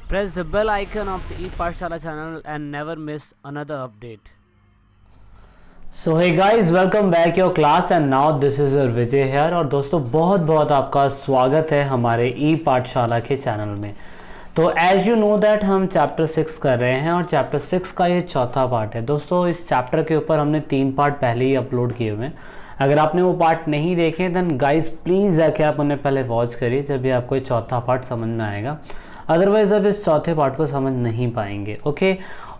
Press the bell icon of the ePathshala channel and never miss another update. So hey guys, welcome back your class and now this is your Vijay here. और दोस्तों बहुत बहुत आपका स्वागत है हमारे ई पाठशाला के चैनल में। तो एज यू नो दैट हम चैप्टर 6 कर रहे हैं और चैप्टर 6 का ये चौथा पार्ट है। दोस्तों इस चैप्टर के ऊपर हमने 3 पार्ट पहले ही अपलोड किए हुए हैं। अगर आपने वो पार्ट नहीं देखे देन गाइस प्लीज़ जाके आप उन्हें पहले वॉच करिए, जब भी आपको ये चौथा पार्ट समझ में आएगा। अदरवाइज़ आप इस चौथे पार्ट को समझ नहीं पाएंगे। ओके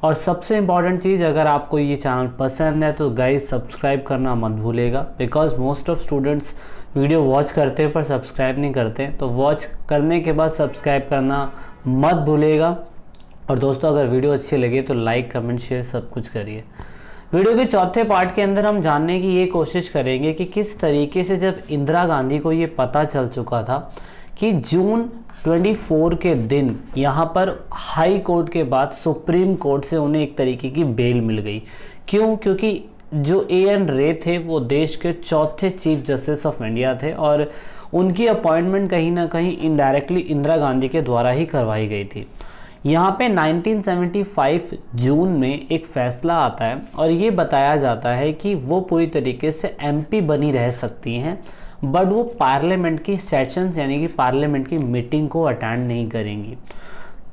और सबसे इम्पॉर्टेंट चीज़, अगर आपको ये चैनल पसंद है तो गाइस सब्सक्राइब करना मत भूलेगा, because most of students video watch करते हैं पर सब्सक्राइब नहीं करते। तो वॉच करने के बाद सब्सक्राइब करना मत भूलेगा। और दोस्तों अगर वीडियो अच्छी लगे तो लाइक कमेंट शेयर सब कुछ करिए। वीडियो के चौथे पार्ट के अंदर हम जानने की ये कोशिश करेंगे कि किस तरीके से जब इंदिरा गांधी को ये पता चल चुका था कि जून 24 के दिन यहाँ पर हाई कोर्ट के बाद सुप्रीम कोर्ट से उन्हें एक तरीके की बेल मिल गई। क्यों? क्योंकि जो एन रे थे वो देश के चौथे चीफ जस्टिस ऑफ इंडिया थे और उनकी अपॉइंटमेंट कहीं ना कहीं इनडायरेक्टली इंदिरा गांधी के द्वारा ही करवाई गई थी। यहाँ पे 1975 जून में एक फैसला आता है और ये बताया जाता है कि वो पूरी तरीके से एमपी बनी रह सकती हैं, बट वो पार्लियामेंट की सेशंस यानी कि पार्लियामेंट की मीटिंग को अटेंड नहीं करेंगी।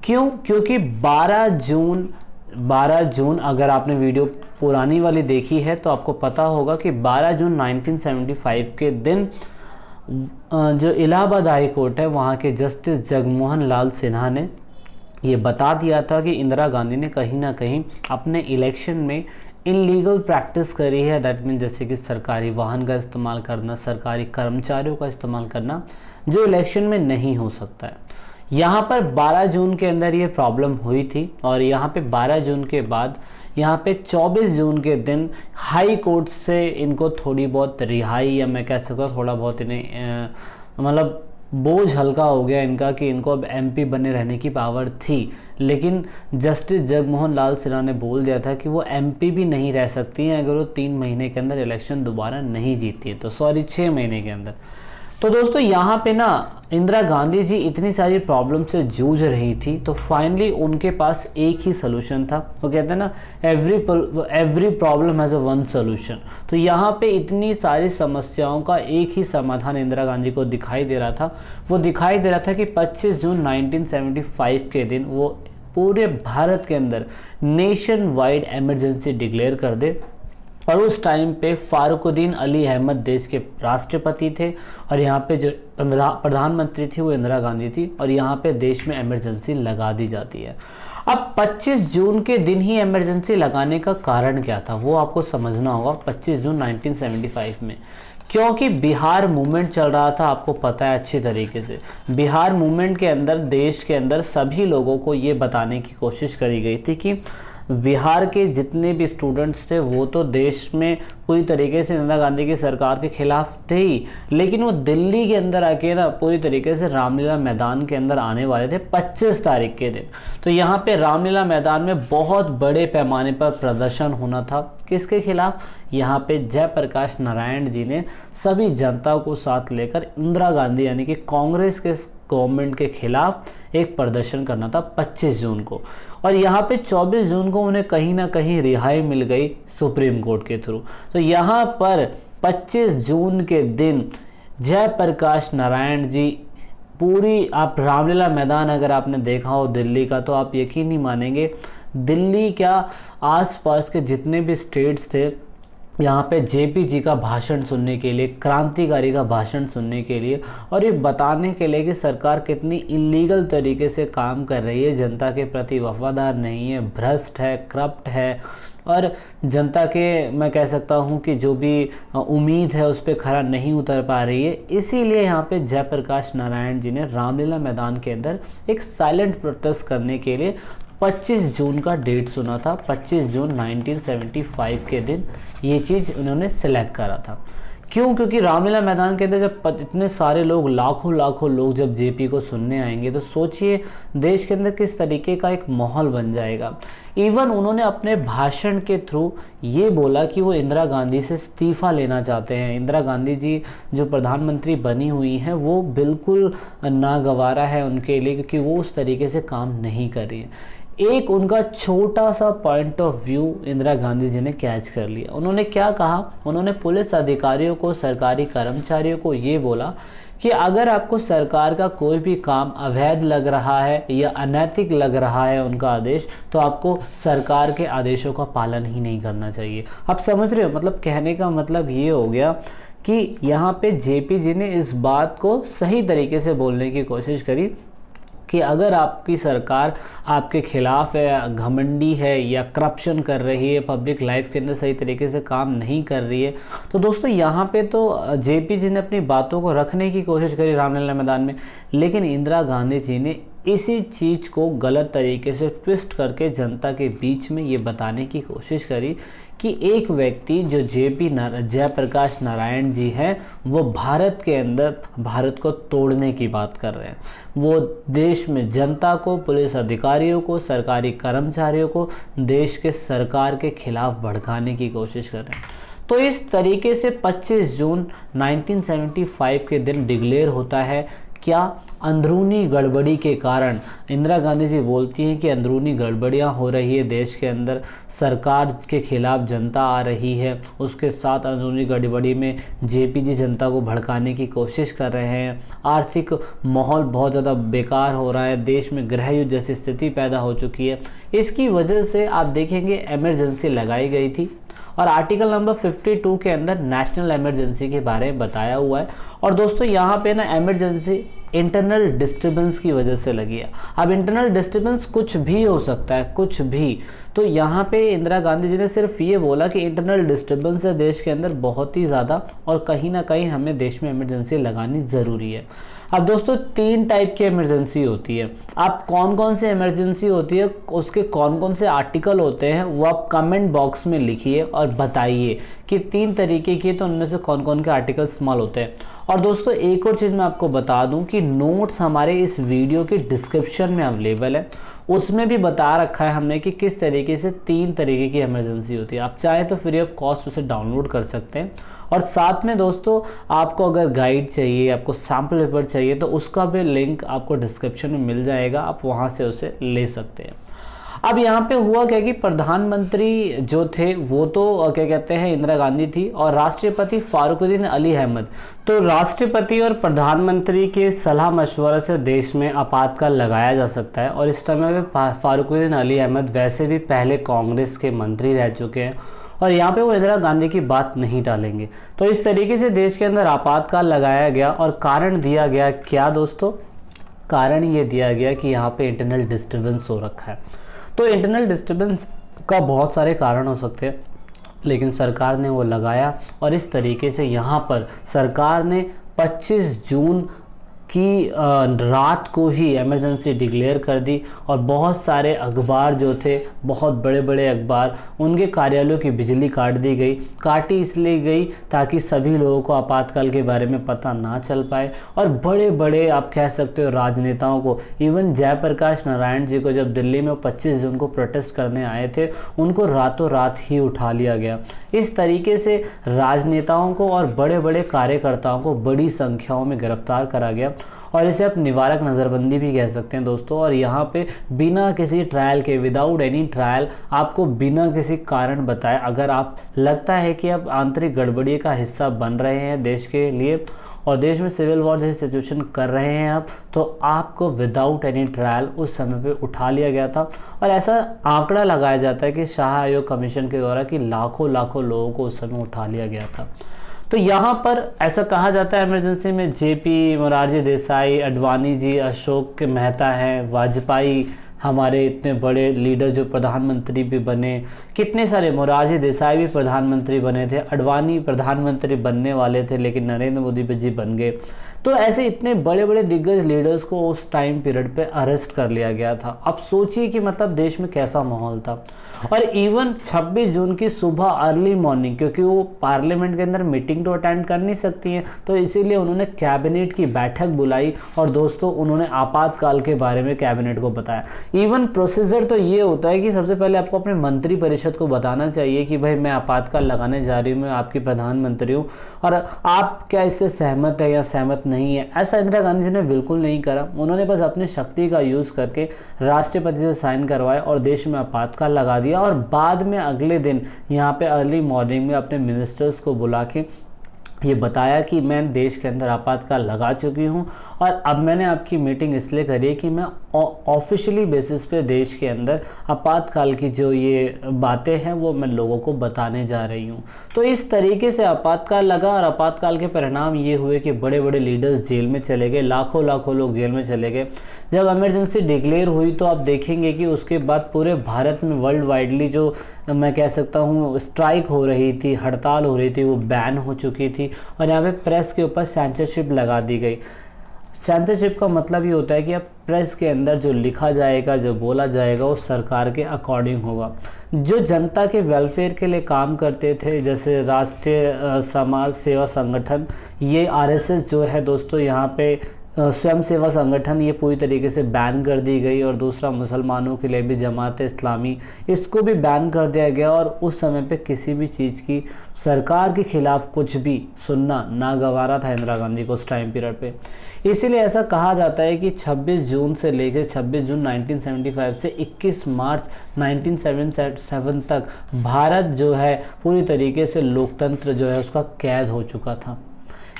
क्यों? क्योंकि 12 जून अगर आपने वीडियो पुरानी वाली देखी है तो आपको पता होगा कि 12 जून 1975 के दिन जो इलाहाबाद हाई कोर्ट है वहाँ के जस्टिस जगमोहन लाल सिन्हा ने ये बता दिया था कि इंदिरा गांधी ने कहीं ना कहीं अपने इलेक्शन में इनलीगल प्रैक्टिस करी है। दैट मीन जैसे कि सरकारी वाहन का इस्तेमाल करना, सरकारी कर्मचारियों का इस्तेमाल करना, जो इलेक्शन में नहीं हो सकता है। यहाँ पर 12 जून के अंदर ये प्रॉब्लम हुई थी और यहाँ पे 12 जून के बाद यहाँ पे 24 जून के दिन हाई कोर्ट से इनको थोड़ी बहुत रिहाई, या मैं कह सकता हूँ थोड़ा बहुत इन्हें मतलब बोझ हल्का हो गया इनका कि इनको अब एमपी बने रहने की पावर थी। लेकिन जस्टिस जगमोहन लाल सिन्हा ने बोल दिया था कि वो एमपी भी नहीं रह सकती हैं अगर वो 3 महीने के अंदर इलेक्शन दोबारा नहीं जीती है, तो सॉरी 6 महीने के अंदर। तो दोस्तों यहाँ पे ना इंदिरा गांधी जी इतनी सारी प्रॉब्लम से जूझ रही थी, तो फाइनली उनके पास एक ही सोल्यूशन था। वो कहते हैं ना every problem has a one solution. तो यहाँ पे इतनी सारी समस्याओं का एक ही समाधान इंदिरा गांधी को दिखाई दे रहा था। वो दिखाई दे रहा था कि 25 जून 1975 के दिन वो पूरे भारत के अंदर नेशन वाइड एमरजेंसी डिक्लेयर कर दे। और उस टाइम पे फारुकुद्दीन अली अहमद देश के राष्ट्रपति थे और यहाँ पे जो प्रधानमंत्री थी वो इंदिरा गांधी थी और यहाँ पे देश में इमरजेंसी लगा दी जाती है। अब 25 जून के दिन ही इमरजेंसी लगाने का कारण क्या था वो आपको समझना होगा। 25 जून 1975 में क्योंकि बिहार मूवमेंट चल रहा था, आपको पता है अच्छी तरीके से। बिहार मूवमेंट के अंदर देश के अंदर सभी लोगों को ये बताने की कोशिश करी गई थी कि बिहार के जितने भी स्टूडेंट्स थे वो तो देश में पूरी तरीके से इंदिरा गांधी की सरकार के खिलाफ थे ही, लेकिन वो दिल्ली के अंदर आके ना पूरी तरीके से रामलीला मैदान के अंदर आने वाले थे 25 तारीख के दिन। तो यहाँ पे रामलीला मैदान में बहुत बड़े पैमाने पर प्रदर्शन होना था। किसके खिलाफ? यहाँ पे जयप्रकाश नारायण जी ने सभी जनता को साथ लेकर इंदिरा गांधी यानी कि कांग्रेस के गवर्नमेंट के खिलाफ एक प्रदर्शन करना था 25 जून को। और यहाँ पे 24 जून को उन्हें कहीं ना कहीं रिहाई मिल गई सुप्रीम कोर्ट के थ्रू। तो यहाँ पर 25 जून के दिन जयप्रकाश नारायण जी पूरी, आप रामलीला मैदान अगर आपने देखा हो दिल्ली का तो आप यकीन नहीं मानेंगे, दिल्ली क्या आसपास के जितने भी स्टेट्स थे यहाँ पे जेपी जी का भाषण सुनने के लिए, क्रांतिकारी का भाषण सुनने के लिए और ये बताने के लिए कि सरकार कितनी इलीगल तरीके से काम कर रही है, जनता के प्रति वफादार नहीं है, भ्रष्ट है, करप्ट है और जनता के मैं कह सकता हूँ कि जो भी उम्मीद है उस पर खरा नहीं उतर पा रही है। इसीलिए यहाँ पे जयप्रकाश नारायण जी ने रामलीला मैदान के अंदर एक साइलेंट प्रोटेस्ट करने के लिए 25 जून का डेट सुना था। 25 जून 1975 के दिन ये चीज़ उन्होंने सेलेक्ट करा था। क्यों? क्योंकि रामलीला मैदान के अंदर जब इतने सारे लोग, लाखों लाखों लोग जब जेपी को सुनने आएंगे तो सोचिए देश के अंदर किस तरीके का एक माहौल बन जाएगा। इवन उन्होंने अपने भाषण के थ्रू ये बोला कि वो इंदिरा गांधी से इस्तीफ़ा लेना चाहते हैं। इंदिरा गांधी जी जो प्रधानमंत्री बनी हुई हैं वो बिल्कुल नागवारा है उनके लिए, क्योंकि वो उस तरीके से काम नहीं कर रही है। एक उनका छोटा सा point of view Indira Gandhi ji ने कैच कर लिया। उन्होंने क्या कहा? उन्होंने पुलिस अधिकारियों को, सरकारी कर्मचारियों को ये बोला कि अगर आपको सरकार का कोई भी काम अवैध लग रहा है या अनैतिक लग रहा है उनका आदेश, तो आपको सरकार के आदेशों का पालन ही नहीं करना चाहिए। आप समझ रहे हो? मतलब कहने का मतलब ये हो गया कि यहाँ पे जेपी जी ने इस बात को सही तरीके से बोलने की कोशिश करी कि अगर आपकी सरकार आपके खिलाफ है, घमंडी है या करप्शन कर रही है, पब्लिक लाइफ के अंदर सही तरीके से काम नहीं कर रही है, तो दोस्तों यहाँ पे तो जेपी जी ने अपनी बातों को रखने की कोशिश करी रामलीला मैदान में, लेकिन इंदिरा गांधी जी ने इसी चीज़ को गलत तरीके से ट्विस्ट करके जनता के बीच में ये बताने की कोशिश करी कि एक व्यक्ति जो जयप्रकाश नारायण जी हैं वो भारत के अंदर भारत को तोड़ने की बात कर रहे हैं। वो देश में जनता को, पुलिस अधिकारियों को, सरकारी कर्मचारियों को देश के सरकार के खिलाफ भड़काने की कोशिश कर रहे हैं। तो इस तरीके से 25 जून 1975 के दिन डिक्लेयर होता है। क्या? अंदरूनी गड़बड़ी के कारण। इंदिरा गांधी जी बोलती हैं कि अंदरूनी गड़बड़ियां हो रही है देश के अंदर, सरकार के खिलाफ जनता आ रही है, उसके साथ अंदरूनी गड़बड़ी में जेपी जी जनता को भड़काने की कोशिश कर रहे हैं, आर्थिक माहौल बहुत ज़्यादा बेकार हो रहा है, देश में गृह युद्ध जैसी स्थिति पैदा हो चुकी है। इसकी वजह से आप देखेंगे इमरजेंसी लगाई गई थी और आर्टिकल नंबर 52 के अंदर नेशनल इमरजेंसी के बारे में बताया हुआ है। और दोस्तों यहाँ पे ना इमरजेंसी इंटरनल डिस्टर्बेंस की वजह से लगी है। अब इंटरनल डिस्टर्बेंस कुछ भी हो सकता है, कुछ भी। तो यहाँ पे इंदिरा गांधी जी ने सिर्फ ये बोला कि इंटरनल डिस्टर्बेंस है देश के अंदर बहुत ही ज़्यादा और कहीं ना कहीं हमें देश में इमरजेंसी लगानी ज़रूरी है। अब दोस्तों 3 टाइप की इमरजेंसी होती है। आप कौन कौन से इमरजेंसी होती है, उसके कौन कौन से आर्टिकल होते हैं, वो आप कमेंट बॉक्स में लिखिए और बताइए कि 3 तरीके की, तो उनमें से कौन कौन के आर्टिकल स्मॉल होते हैं। और दोस्तों एक और चीज़ मैं आपको बता दूं कि नोट्स हमारे इस वीडियो के डिस्क्रिप्शन में अवेलेबल है, उसमें भी बता रखा है हमने कि किस तरीके से 3 तरीके की इमरजेंसी होती है। आप चाहे तो फ्री ऑफ कॉस्ट उसे डाउनलोड कर सकते हैं। और साथ में दोस्तों आपको अगर गाइड चाहिए, आपको सैम्पल पेपर चाहिए, तो उसका भी लिंक आपको डिस्क्रिप्शन में मिल जाएगा, आप वहाँ से उसे ले सकते हैं। अब यहाँ पे हुआ क्या कि प्रधानमंत्री जो थे वो तो क्या कहते हैं इंदिरा गांधी थी और राष्ट्रपति फारुकुद्दीन अली अहमद। तो राष्ट्रपति और प्रधानमंत्री के सलाह मशवरे से देश में आपातकाल लगाया जा सकता है। और इस समय पे फारुकुद्दीन अली अहमद वैसे भी पहले कांग्रेस के मंत्री रह चुके हैं और यहाँ पे वो इंदिरा गांधी की बात नहीं टालेंगे। तो इस तरीके से देश के अंदर आपातकाल लगाया गया और कारण दिया गया क्या दोस्तों? कारण ये दिया गया कि यहाँ पे इंटरनल डिस्टर्बेंस हो रखा है। तो इंटरनल डिस्टर्बेंस का बहुत सारे कारण हो सकते हैं, लेकिन सरकार ने वो लगाया और इस तरीके से यहाँ पर सरकार ने 25 जून की रात को ही इमरजेंसी डिक्लेयर कर दी। और बहुत सारे अखबार जो थे, बहुत बड़े बड़े अखबार, उनके कार्यालयों की बिजली काट दी गई। काटी इसलिए गई ताकि सभी लोगों को आपातकाल के बारे में पता ना चल पाए। और बड़े बड़े आप कह सकते हो राजनेताओं को, इवन जयप्रकाश नारायण जी को जब दिल्ली में 25 जून को प्रोटेस्ट करने आए थे, उनको रातों रात ही उठा लिया गया। इस तरीके से राजनेताओं को और बड़े बड़े कार्यकर्ताओं को बड़ी संख्याओं में गिरफ्तार करा गया और इसे आप निवारक नज़रबंदी भी कह सकते हैं दोस्तों। और यहाँ पे बिना किसी ट्रायल के, विदाउट एनी ट्रायल, आपको बिना किसी कारण बताए, अगर आप लगता है कि आप आंतरिक गड़बड़ी का हिस्सा बन रहे हैं देश के लिए और देश में सिविल वॉर जैसी सिचुएशन कर रहे हैं आप, तो आपको विदाउट एनी ट्रायल उस समय पे उठा लिया गया था। और ऐसा आंकड़ा लगाया जाता है कि शाह आयोग कमीशन के द्वारा कि लाखों लाखों लोगों को उस समय उठा लिया गया था। तो यहाँ पर ऐसा कहा जाता है इमरजेंसी में जेपी, मोरारजी देसाई, अडवाणी जी, अशोक मेहता हैं, वाजपेयी हमारे इतने बड़े लीडर जो प्रधानमंत्री भी बने, कितने सारे, मोरारजी देसाई भी प्रधानमंत्री बने थे, अडवाणी प्रधानमंत्री बनने वाले थे लेकिन नरेंद्र मोदी जी बन गए। तो ऐसे इतने बड़े बड़े दिग्गज लीडर्स को उस टाइम पीरियड पे अरेस्ट कर लिया गया था। अब सोचिए कि मतलब देश में कैसा माहौल था। और इवन 26 जून की सुबह अर्ली मॉर्निंग, क्योंकि वो पार्लियामेंट के अंदर मीटिंग तो अटेंड कर नहीं सकती हैं, तो इसीलिए उन्होंने कैबिनेट की बैठक बुलाई और दोस्तों उन्होंने आपातकाल के बारे में कैबिनेट को बताया। इवन प्रोसीजर तो ये होता है कि सबसे पहले आपको अपने मंत्री परिषद को बताना चाहिए कि भाई मैं आपातकाल लगाने जा रही हूँ, मैं आपकी प्रधानमंत्री हूँ और आप क्या इससे सहमत है या सहमत नहीं है। ऐसा इंदिरा गांधी जी ने बिल्कुल नहीं करा। उन्होंने बस अपनी शक्ति का यूज़ करके राष्ट्रपति से साइन करवाए और देश में आपातकाल लगा दिया और बाद में अगले दिन यहाँ पे अर्ली मॉर्निंग में अपने मिनिस्टर्स को बुला के ये बताया कि मैं देश के अंदर आपातकाल लगा चुकी हूँ और अब मैंने आपकी मीटिंग इसलिए करी है कि मैं ऑफिशियली बेसिस पे देश के अंदर आपातकाल की जो ये बातें हैं वो मैं लोगों को बताने जा रही हूँ। तो इस तरीके से आपातकाल लगा और आपातकाल के परिणाम ये हुए कि बड़े बड़े लीडर्स जेल में चले गए, लाखों लाखों लोग जेल में चले गए। जब इमरजेंसी डिक्लेयर हुई तो आप देखेंगे कि उसके बाद पूरे भारत में वर्ल्ड वाइडली जो मैं कह सकता हूँ स्ट्राइक हो रही थी, हड़ताल हो रही थी, वो बैन हो चुकी थी और यहाँ पे प्रेस के ऊपर सेंसरशिप लगा दी गई। सेंसरशिप का मतलब ये होता है कि अब प्रेस के अंदर जो लिखा जाएगा, जो बोला जाएगा वो सरकार के अकॉर्डिंग होगा। जो जनता के वेलफेयर के लिए काम करते थे जैसे राष्ट्रीय समाज सेवा संगठन, ये आरएसएस जो है दोस्तों यहाँ पे स्वयं सेवा संगठन, ये पूरी तरीके से बैन कर दी गई। और दूसरा मुसलमानों के लिए भी जमात इस्लामी, इसको भी बैन कर दिया गया और उस समय पे किसी भी चीज़ की सरकार के खिलाफ कुछ भी सुनना नागवारा था इंदिरा गांधी को उस टाइम पीरियड पे। इसीलिए ऐसा कहा जाता है कि 26 जून से लेकर 26 जून 1975 से 21 मार्च 1977 तक भारत जो है पूरी तरीके से लोकतंत्र जो है उसका कैद हो चुका था।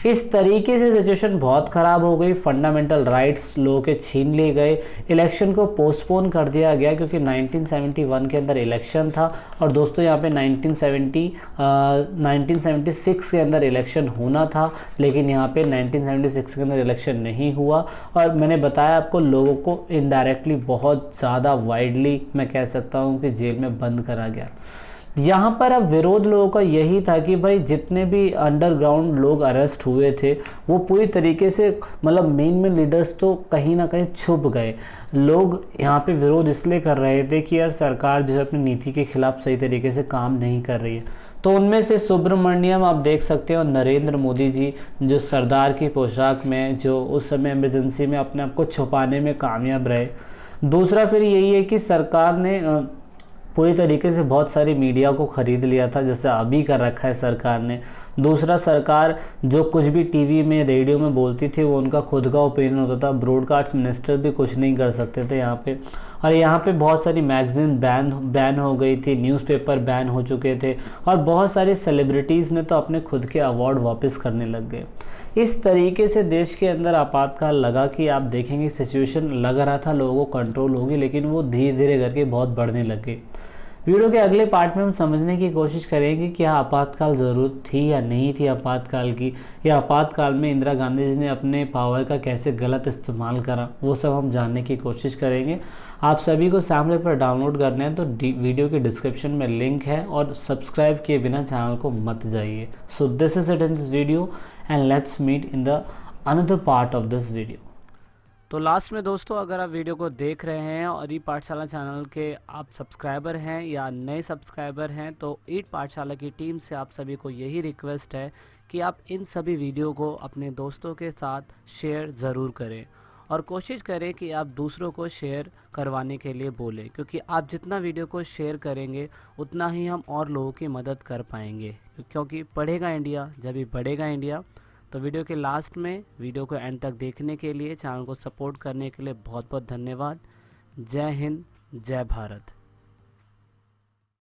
इस तरीके से सिचुएशन बहुत ख़राब हो गई। फंडामेंटल राइट्स लोगों के छीन लिए गए, इलेक्शन को पोस्टपोन कर दिया गया क्योंकि 1971 के अंदर इलेक्शन था और दोस्तों यहाँ पे 1976 के अंदर इलेक्शन होना था, लेकिन यहाँ पे 1976 के अंदर इलेक्शन नहीं हुआ और मैंने बताया आपको लोगों को इनडायरेक्टली बहुत ज़्यादा वाइडली मैं कह सकता हूँ कि जेल में बंद करा गया। यहाँ पर अब विरोध लोगों का यही था कि भाई जितने भी अंडरग्राउंड लोग अरेस्ट हुए थे वो पूरी तरीके से मतलब मेन लीडर्स तो कहीं ना कहीं छुप गए। लोग यहाँ पे विरोध इसलिए कर रहे थे कि यार सरकार जो है अपनी नीति के खिलाफ सही तरीके से काम नहीं कर रही है। तो उनमें से सुब्रमण्यम आप देख सकते हो, नरेंद्र मोदी जी जो सरदार की पोशाक में जो उस समय इमरजेंसी में अपने आप को छुपाने में कामयाब रहे। दूसरा फिर यही है कि सरकार ने पूरी तरीके से बहुत सारी मीडिया को ख़रीद लिया था, जैसे अभी कर रखा है सरकार ने। दूसरा, सरकार जो कुछ भी टीवी में रेडियो में बोलती थी वो उनका खुद का ओपिनियन होता था। ब्रॉडकास्ट मिनिस्टर भी कुछ नहीं कर सकते थे यहाँ पे। और यहाँ पे बहुत सारी मैगज़ीन बैन हो गई थी, न्यूज़पेपर बैन हो चुके थे और बहुत सारी सेलिब्रिटीज़ ने तो अपने खुद के अवार्ड वापस करने लग गए। इस तरीके से देश के अंदर आपातकाल लगा कि आप देखेंगे सिचुएशन लग रहा था लोगों को कंट्रोल होगी, लेकिन वो धीरे धीरे करके बहुत बढ़ने लग गई। वीडियो के अगले पार्ट में हम समझने की कोशिश करेंगे कि क्या आपातकाल ज़रूरत थी या नहीं थी आपातकाल की, या आपातकाल में इंदिरा गांधी जी ने अपने पावर का कैसे गलत इस्तेमाल करा, वो सब हम जानने की कोशिश करेंगे। आप सभी को सैमले पर डाउनलोड करना है तो वीडियो के डिस्क्रिप्शन में लिंक है और सब्सक्राइब किए बिना चैनल को मत जाइए। So this is it in this video and let's meet in the another part of this video. तो लास्ट में दोस्तों अगर आप वीडियो को देख रहे हैं और ई पाठशाला चैनल के आप सब्सक्राइबर हैं या नए सब्सक्राइबर हैं तो ईट पाठशाला की टीम से आप सभी को यही रिक्वेस्ट है कि आप इन सभी वीडियो को अपने दोस्तों के साथ शेयर ज़रूर करें और कोशिश करें कि आप दूसरों को शेयर करवाने के लिए बोलें, क्योंकि आप जितना वीडियो को शेयर करेंगे उतना ही हम और लोगों की मदद कर पाएंगे, क्योंकि पढ़ेगा इंडिया जब भी बढ़ेगा इंडिया। तो वीडियो के लास्ट में वीडियो को एंड तक देखने के लिए, चैनल को सपोर्ट करने के लिए बहुत बहुत धन्यवाद। जय हिंद, जय भारत।